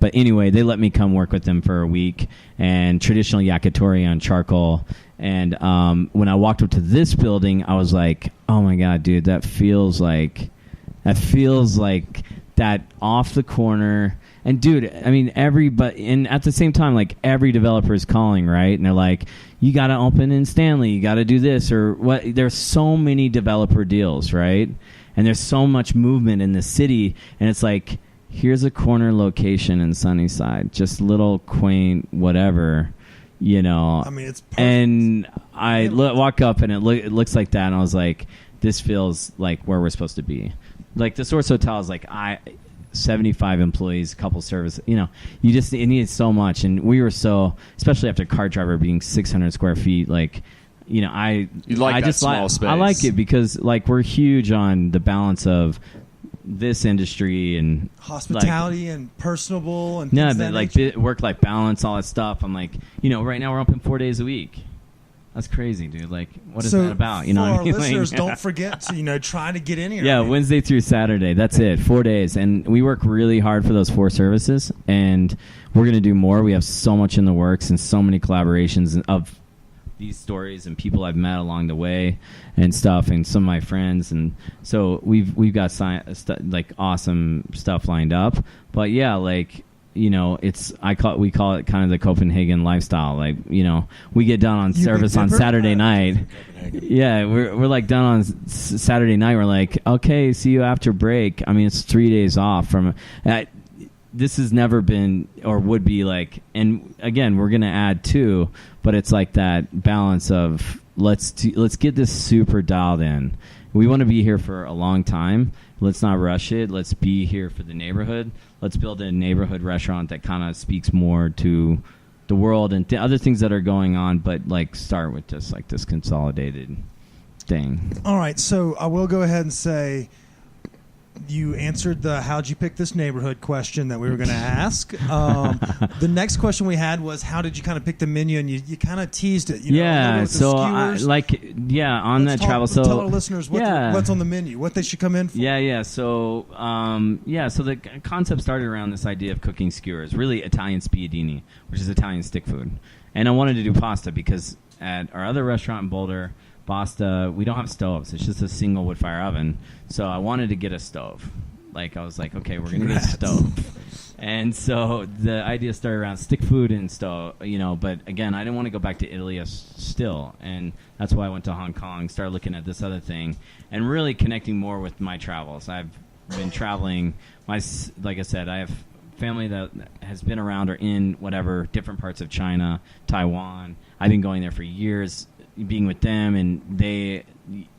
But anyway, they let me come work with them for a week, and traditional yakitori on charcoal. And when I walked up to this building, I was like, oh my God, dude, that feels like that off the corner. And dude, I mean, and at the same time, like every developer is calling, right? And they're like, you got to open in Stanley, you got to do this or what. There's so many developer deals, right? And there's so much movement in the city, and it's like, here's a corner location in Sunnyside, just little quaint whatever, you know. I mean, it's perfect. And I walk up, and it looks like that, and I was like, this feels like where we're supposed to be. Like the Source Hotel is like 75 employees, couple service, you know, it needed so much. And we were so, especially after Cart Driver being 600 square feet, like, you know, I like it because like we're huge on the balance of this industry and hospitality, like, and personable and no, but like work-life balance, all that stuff. I'm like, you know, right now we're open 4 days a week. That's crazy, dude. Like, what is that about? You know, for our listeners, don't forget to, you know, try to get in here. Yeah, Wednesday through Saturday. That's it. 4 days. And we work really hard for those 4 services, and we're going to do more. We have so much in the works and so many collaborations of these stories and people I've met along the way and stuff, and some of my friends. And so we've got like awesome stuff lined up. But yeah, like, you know, we call it kind of the Copenhagen lifestyle. Like, you know, we get done on service on Saturday night. Yeah, we're like done on Saturday night. We're like, okay, see you after break. I mean, it's 3 days off from. This has never been or would be like, and again, we're gonna add 2, but it's like that balance of let's get this super dialed in. We want to be here for a long time. Let's not rush it. Let's be here for the neighborhood. Let's build a neighborhood restaurant that kind of speaks more to the world and other things that are going on, but like start with just like this consolidated thing. All right, so I will go ahead and say you answered the how'd you pick this neighborhood question that we were going to ask. The next question we had was how did you kind of pick the menu, and you kind of teased it. You know, yeah, so on that travel. So tell our listeners what's on the menu, what they should come in for. Yeah. So so the concept started around this idea of cooking skewers, really Italian spiedini, which is Italian stick food. And I wanted to do pasta because at our other restaurant in Boulder, Basta, we don't have stoves. It's just a single wood fire oven. So I wanted to get a stove. Like, I was like, okay, we're going to get a stove. And so the idea started around stick food and stove, you know, but again, I didn't want to go back to Italy still. And that's why I went to Hong Kong, started looking at this other thing, and really connecting more with my travels. I've been traveling. Like I said, I have family that has been around or in whatever, different parts of China, Taiwan. I've been going there for years, being with them,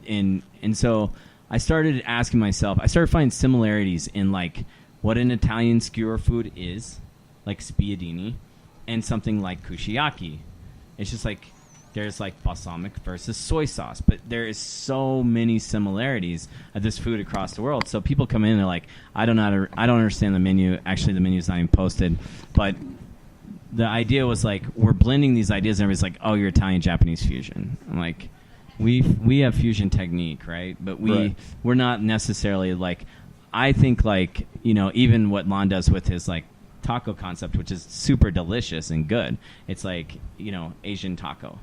and so I started asking myself, I started finding similarities in like what an Italian skewer food is, like spiedini, and something like kushiyaki. It's just like there's like balsamic versus soy sauce, but there is so many similarities of this food across the world. So people come in and they're like, I don't understand the menu. Actually, the menu's not even posted, but the idea was like we're blending these ideas, and everybody's like, "Oh, you're Italian-Japanese fusion." I'm like, we have fusion technique, right? But we're not necessarily like. I think like, you know, even what Lon does with his like taco concept, which is super delicious and good. It's like, you know, Asian taco.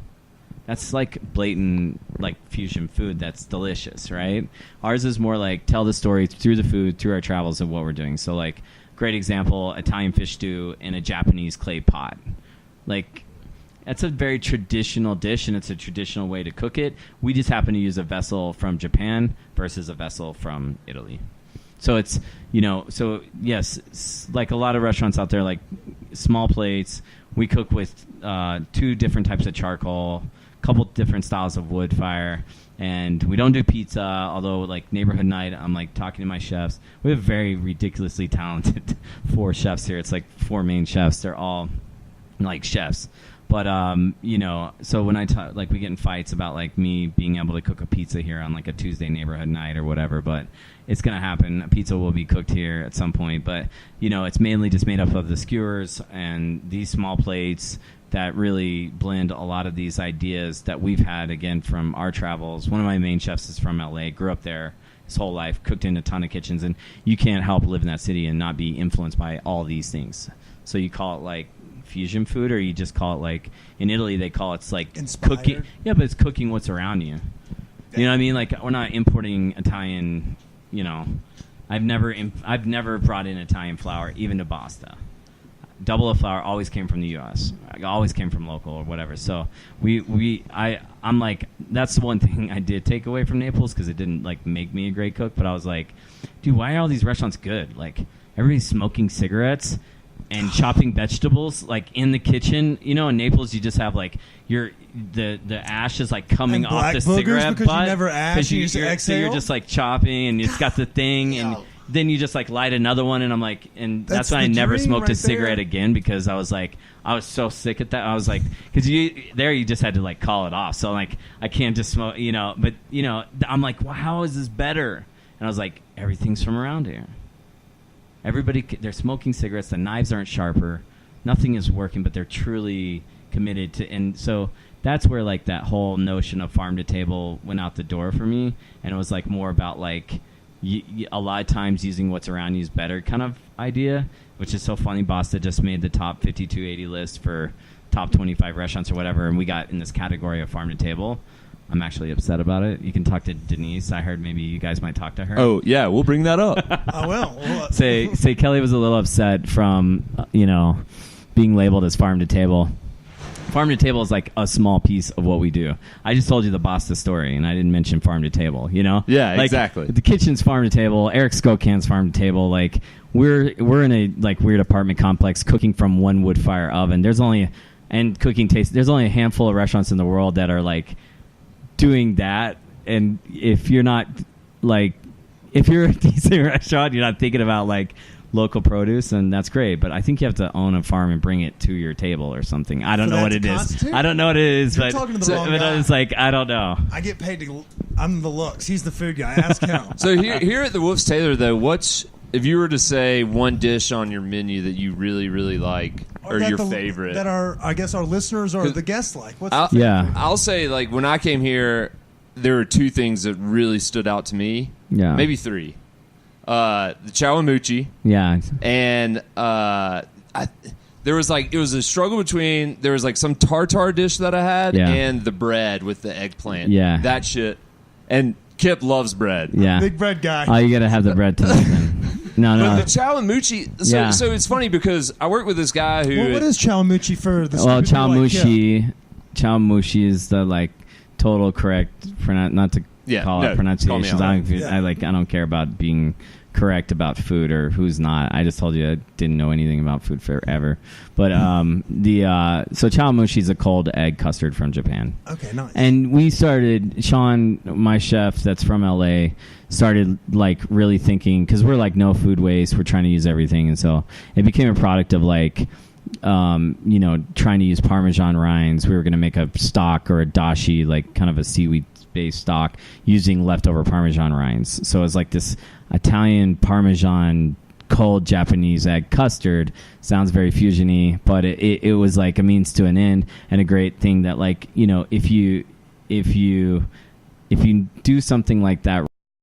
That's like blatant like fusion food that's delicious, right? Ours is more like tell the story through the food, through our travels of what we're doing. So like. Great example, Italian fish stew in a Japanese clay pot. Like, that's a very traditional dish, and it's a traditional way to cook it. We just happen to use a vessel from Japan versus a vessel from Italy. So it's, you know, so yes, like a lot of restaurants out there, like small plates. We cook with 2 different types of charcoal, a couple different styles of wood fire. And we don't do pizza, although like neighborhood night, I'm like talking to my chefs. We have very ridiculously talented 4 chefs here. It's like 4 main chefs. They're all like chefs. But, you know, so when I talk, like we get in fights about like me being able to cook a pizza here on like a Tuesday neighborhood night or whatever, but it's going to happen. A pizza will be cooked here at some point. But, you know, it's mainly just made up of the skewers and these small plates that really blend a lot of these ideas that we've had, again, from our travels. One of my main chefs is from L.A., grew up there, his whole life, cooked in a ton of kitchens, and you can't help live in that city and not be influenced by all these things. So you call it like fusion food, or you just call it like in Italy they call it's like Inspired. cooking. Yeah, but it's cooking what's around you. You know what I mean? Like we're not importing Italian. You know, I've never brought in Italian flour even to pasta. Double of flour always came from the U.S. Always came from local or whatever. So I'm like, that's the one thing I did take away from Naples, because it didn't like make me a great cook. But I was like, dude, why are all these restaurants good? Like everybody's smoking cigarettes and chopping vegetables like in the kitchen. You know, in Naples you just have like the ash is like coming And off black the boogers cigarette because butt. you never ash, 'Cause you just so exhale? you're just like chopping, and it's got the thing, and then you just like light another one, and I'm like, and that's why I the never dream smoked right a cigarette there. again, because I was so sick at that. I was like, because you just had to like call it off. So like I can't just smoke, you know. But you know, I'm like, well, how is this better? And I was like, everything's from around here. Everybody, they're smoking cigarettes. The knives aren't sharper. Nothing is working, but they're truly committed to. And so that's where like that whole notion of farm to table went out the door for me. And it was like more about like a lot of times using what's around you is better kind of idea, which is so funny. Basta just made the top 5280 list for top 25 restaurants or whatever, and we got in this category of farm to table. I'm actually upset about it. You can talk to Denise. I heard maybe you guys might talk to her. Oh, yeah, we'll bring that up. I will. say Kelly was a little upset from being labeled as farm to table. Farm to table is like a small piece of what we do. I just told you the Basta story, and I didn't mention farm to table. You know? Yeah, like, exactly. The kitchen's farm to table. Eric Skokan's farm to table. Like we're in a like weird apartment complex cooking from one wood fire oven. There's only a handful of restaurants in the world that are like doing that. And if you're not like, if you're a decent restaurant, you're not thinking about like local produce, and that's great. But I think you have to own a farm and bring it to your table or something. I don't know what it is. I don't know what it is. You're but talking to the wrong guy. it's like, I don't know. I get paid to. I'm the looks. He's the food guy. Ask him. So here at the Wolf's Tailor, though, if you were to say one dish on your menu that you really, really like, or that your favorite, that I guess our listeners or the guests like. I'll say, like, when I came here, there were two things that really stood out to me. Yeah, maybe three. The chawamuchi. Yeah, and there was like, it was a struggle between, there was like some tartare dish that I had and the bread with the eggplant. Yeah, that shit. And Kip loves bread. Yeah, big bread guy. Oh, you gotta have the bread tonight then. No. But the chawamuchi. So it's funny because I work with this guy who. Well, what is chawamuchi for the? Well, chawamuchi is the like total correct not to call it pronunciations. I don't care about being correct about food or who's not. I just told you I didn't know anything about food forever. But so chawamushi is a cold egg custard from Japan. Okay, nice. And we started, Sean, my chef that's from LA, started like really thinking, because we're like no food waste, we're trying to use everything, and so it became a product of like trying to use Parmesan rinds. We were going to make a stock or a dashi, like kind of a seaweed based stock, using leftover Parmesan rinds. So it's like this Italian Parmesan cold Japanese egg custard. Sounds very fusiony, but it was like a means to an end, and a great thing that, like, if you do something like that